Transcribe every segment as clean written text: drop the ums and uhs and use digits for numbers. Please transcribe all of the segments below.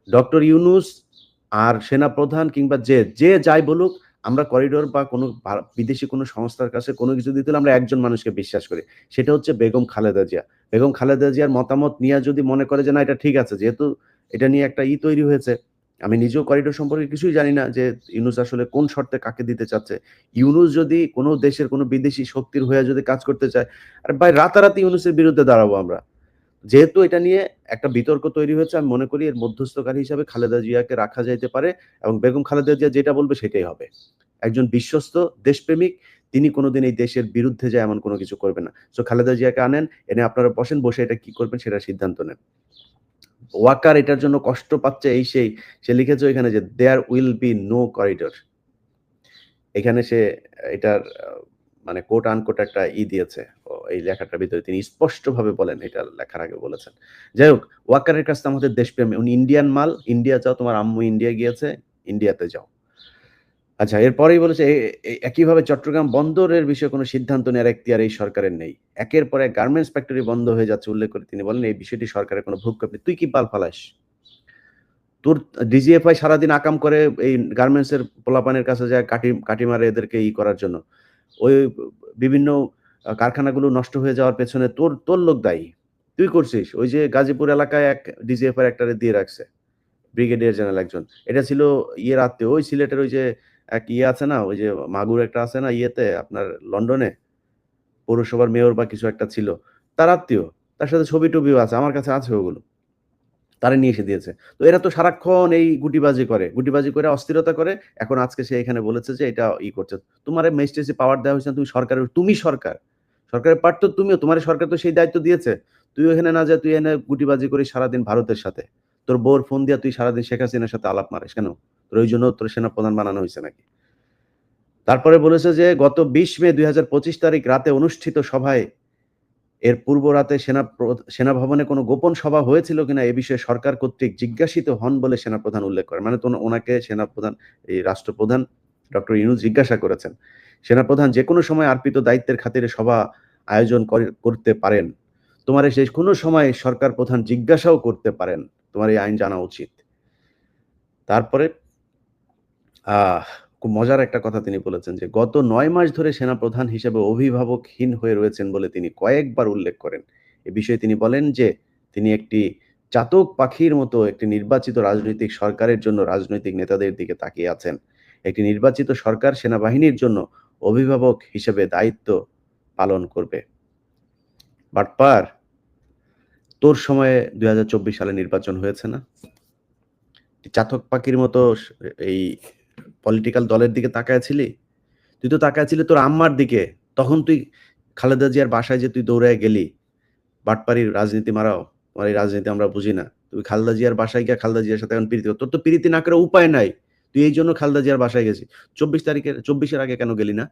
Doctor Yunus আর সেনাপ্রধান কিংবা যে যাই বলুক, আমরা করিডোর বা কোনো বিদেশি কোনো সংস্থার কাছে কোনো কিছু দিতে হলে আমরা একজন মানুষকে বিশ্বাস করি। সেটা হচ্ছে বেগম খালেদা জিয়া। বেগম খালেদা জিয়ার মতামত নিয়ে যদি মনে করে যে না এটা ঠিক আছে, যেহেতু এটা নিয়ে একটা তৈরি হয়েছে। আমি নিজেও করিডোর সম্পর্কে কিছুই জানি না যে ইউনূস আসলে কোন শর্তে কাকে দিতে চাচ্ছে। ইউনূস যদি কোনো দেশের কোনো বিদেশি শক্তির হয়ে যদি কাজ করতে চায়, আরে ভাই রাতারাতি ইউনূসের বিরুদ্ধে দাঁড়াবো আমরা। যেহেতু এটা নিয়ে একটা বিতর্ক তৈরি হয়েছে, আমি মনে করি এর মধ্যস্থকারী হিসাবে খালেদা জিয়াকে রাখা যাইতে পারে এবং বেগম খালেদা জিয়া যেটা বলবে সেটাই হবে। একজন বিশ্বস্ত দেশপ্রেমিক, তিনি কোনোদিন এই দেশের বিরুদ্ধে যায় এমন কোনো কিছু করবেন না। সো খালেদা জিয়াকে আনেন, এনে আপনারা বসেন, বসে এটা কি করবেন সেটা সিদ্ধান্ত নেন। ওয়াকার এটার জন্য কষ্ট পাচ্ছে এই সেই, সে লিখেছে এখানে যে there will be no corridor. এখানে সে এটার মানে কোট আনকোট একটা দিয়েছে এই লেখাটার ভিতরে, তিনি স্পষ্টভাবে বলেন, এটা লেখার আগে বলেছেন। যাই হোক, ওয়াকারের কাছে আমাদের দেশপ্রেম, উনি ইন্ডিয়ান মাল, ইন্ডিয়া যাও, তোমার আম্মু ইন্ডিয়া গিয়েছে, ইন্ডিয়াতে যাও। আচ্ছা, এরপরেই বলেছে একইভাবে চট্টগ্রাম বন্দরের বিষয়ে কোনো সিদ্ধান্ত নেওয়ার এখতিয়ার এই সরকারের নেই। একের পর এক গার্মেন্টস ফ্যাক্টরি বন্ধ হয়ে যাচ্ছে উল্লেখ করে তিনি বলেন এই বিষয়টি সরকারের কোনো ভূক্ষেপ নেই। তুই কি পাল ফালাস? তোর ডিজিএফআই সারাদিন আকাম করে এই গার্মেন্টসের পোলাপানের কাছে যায় কাটি মারে এদেরকে করার জন্য। ওই বিভিন্ন কারখানাগুলো নষ্ট হয়ে যাওয়ার পেছনে তোর লোক দায়ী। তুই করছিস। ওই যে গাজীপুর এলাকায় এক ডিজিএফআই একটারে দিয়ে রাখছে। ব্রিগেডিয়ার জেনারেল একজন। এটা ছিল আত্মীয়। ওই সিলেটের ওই যে এক আছে না? ওই যে মাগুর একটা আছে না আপনার লন্ডনে? পৌরসভার মেয়র বা কিছু একটা ছিল। তার আত্মীয়। তার সাথে ছবি-টবিও আছে। আমার কাছে আছে ওগুলো। তারে নিয়ে এসে দিয়েছে। তো এরা তো সারাক্ষণ এই গুটিবাজি করে। গুটিবাজি করে অস্থিরতা করে। এখন আজকে সে এখানে বলেছে যে এটা করছে। তোমারে ম্যাজিস্ট্রেসি পাওয়ার দেওয়া হয়েছে না, তুমি সরকার। সরকারের পার্ট তো তুমিও। তোমার সরকার তো সেই দায়িত্ব দিয়েছে। তুই ওখানে না যা, তুই এনে গুটিবাজি করিস সারাদিন ভারতের সাথে। তোর বউর ফোন দিয়া তুই সারাদিন শেখ হাসিনার সাথে আলাপ মারিস কেন? তোর ওই জন্য তোর সেনাপ্রধান বানানো হয়েছে নাকি? তারপরে বলেছে যে গত ২০ মে ২০২৫ তারিখ রাতে অনুষ্ঠিত সভায় এর পূর্ব রাতে সেনা ভবনে কোনো গোপন সভা হয়েছিল কিনা এ বিষয়ে সরকার কর্তৃক জিজ্ঞাসিত হন বলে সেনাপ্রধান উল্লেখ করেন। মানে তো ওনাকে সেনাপ্রধান, এই রাষ্ট্রপ্রধান ডক্টর ইউনূস জিজ্ঞাসা করেছেন। সেনাপ্রধান যেকোনো সময় অর্পিত দায়িত্বের খাতিরে সভা আয়োজন করতে পারেন। তোমার সেই কোনো সময় সরকার প্রধান জিজ্ঞাসাও করতে পারেন। তোমার এই আইন জানা উচিত। তারপরে আহ খুব মজার একটা কথা তিনি বলেছেন যে গত ৯ মাস ধরে সেনাপ্রধান হিসেবে অভিভাবকহীন হয়ে রয়েছেন বলে তিনি কয়েকবার উল্লেখ করেন। এ বিষয়ে তিনি বলেন যে তিনি একটি চাতক পাখির মতো একটি নির্বাচিত রাজনৈতিক সরকারের জন্য রাজনৈতিক নেতাদের দিকে তাকিয়ে আছেন। একটি নির্বাচিত সরকার সেনাবাহিনীর জন্য অভিভাবক হিসেবে দায়িত্ব পালন করবে। বাটপার, তোর সময়ে ২০২৪ সালে নির্বাচন হয়েছে না? চাতক পাখির মতো এই পলিটিক্যাল দলের দিকে তাকায়াছিলি? তুই তো তাকায়াছিলি তোর আম্মার দিকে। তখন তুই খালেদা জিয়ার বাসায় যে তুই দৌড়ায় গেলি। বাটপাড়ির রাজনীতি মারাও। তোমার এই রাজনীতি আমরা বুঝি না। তুমি খালেদা জিয়ার বাসায় গিয়ে খালেদা জিয়ার সাথে এখন প্রীতি কর। তোর তো প্রীতি না করে উপায় নাই। তুই এইজন্য খালেদা জিয়ার বাসায় গেছিস। ২৪ এর আগে কেন গেলি না?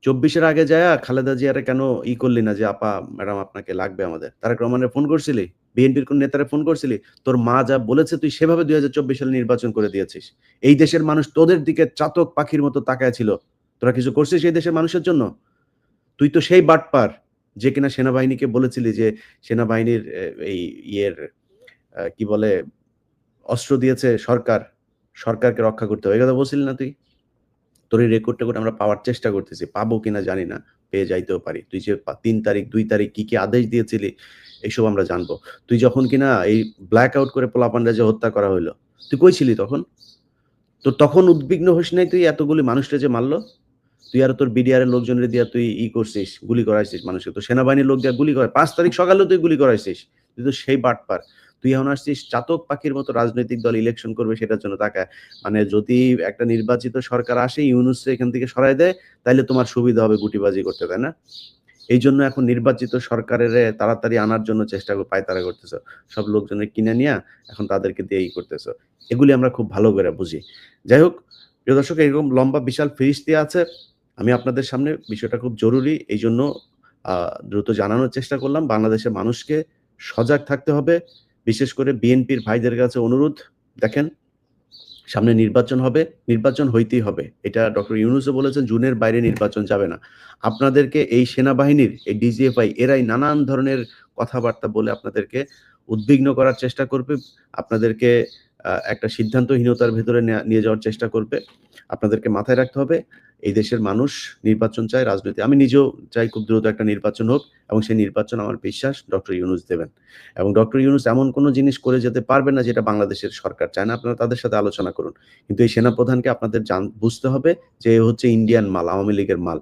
২৪ এর আগে যায়া খালেদা জিয়ারে কেন করলি না যে আপা ম্যাডাম আপনাকে লাগবে আমাদের? তারেক রহমানের ফোন করছিলি? বিএনপির কোন নেতারে ফোন করছিলি? তোর মা যা বলেছে তুই সেভাবে ২০২৪ সালে নির্বাচন করে দিয়েছিস। এই দেশের মানুষ তোদের দিকে চাতক পাখির মতো তাকায় ছিল। তোরা কিছু করছিস এই দেশের মানুষের জন্য? তুই তো সেই বাটপার যে কিনা সেনাবাহিনীকে বলেছিলি যে সেনাবাহিনীর এই কি বলে অস্ত্র দিয়েছে সরকার, সরকারকে রক্ষা করতে হবে। এই কথা বলছিলি না তুই? তোর এই রেকর্ড-টেকর্ড আমরা পাওয়ার চেষ্টা করতেছি। পাবো কিনা জানি না। পেয়ে যাইতেও পারি। তুই যে ৩ তারিখ, ২ তারিখ কি আদেশ দিয়েছিলি এসব আমরা জানবো। তুই যখন কিনা এই ব্ল্যাক আউট করে পোলাপানরা যে হত্যা করা হইলো, তুই কই ছিলি তখন? তোর তখন উদ্বিগ্ন হইস নাই তুই এতগুলি মানুষরে যে মারলো? তুই আর তোর বিডিআর এর লোকজনের দিয়া তুই করছিস, গুলি করাইছিস মানুষকে। তো সেনাবাহিনীর লোক দিয়া গুলি করে ৫ তারিখ সকালেও তুই গুলি করাইছিস। তুই তো সেই বাটপার। তুই এখন আসছিস চাতক পাখির মতো রাজনৈতিক দল ইলেকশন করবে সেটার জন্য তাকায়। মানে যদি একটা নির্বাচিত সরকার আসে ইউনূসকে এখান থেকে সরায় দেয়, তাইলে তোমার সুবিধা হবে গুটিবাজি করতে, তাই না? এইজন্য এখন নির্বাচিত সরকারের তাড়াতাড়ি আনার জন্য চেষ্টা পায়তারা করতেছো। সব লোকজনের কিনে নিয়া এখন তাদেরকে দিয়ে করতেছো। এগুলি আমরা খুব ভালো করে বুঝি। যাই হোক, প্রিয় দর্শক, এরকম লম্বা বিশাল ফিরিস্তি আছে। আমি আপনাদের সামনে বিষয়টা খুব জরুরি এইজন্য দ্রুত জানানোর চেষ্টা করলাম। বাংলাদেশের মানুষকে সজাগ থাকতে হবে। বিশেষ করে বিএনপির ভাইদের কাছে অনুরোধ, দেখেন সামনে নির্বাচন হবে, নির্বাচন হইতেই হবে। এটা ডক্টর ইউনূসও বলেছেন জুনের বাইরে নির্বাচন যাবে না। আপনাদেরকে এই সেনাবাহিনীর এই ডিজিএফআই এরাই নানান ধরনের কথাবার্তা বলে আপনাদেরকে উদ্বিগ্ন করার চেষ্টা করবে, আপনাদেরকে একটা সিদ্ধান্তহীনতার ভেতরে নিয়ে যাওয়ার চেষ্টা করবে। আপনাদেরকে মাথায় রাখতে হবে, এই দেশের মানুষ নির্বাচন চায়, রাজনীতি আমি নিজেও চাই খুব দ্রুত একটা নির্বাচন হোক এবং সেই নির্বাচন আমার বিশ্বাস ডক্টর ইউনূস দেবেন। এবং ডক্টর ইউনূস এমন কোনো জিনিস করে যেতে পারবেন না যেটা বাংলাদেশের সরকার চায় না। আপনারা তাদের সাথে আলোচনা করুন। কিন্তু এই সেনাপ্রধানকে আপনাদের বুঝতে হবে যে এ হচ্ছে ইন্ডিয়ান মাল, আওয়ামী লীগের মাল।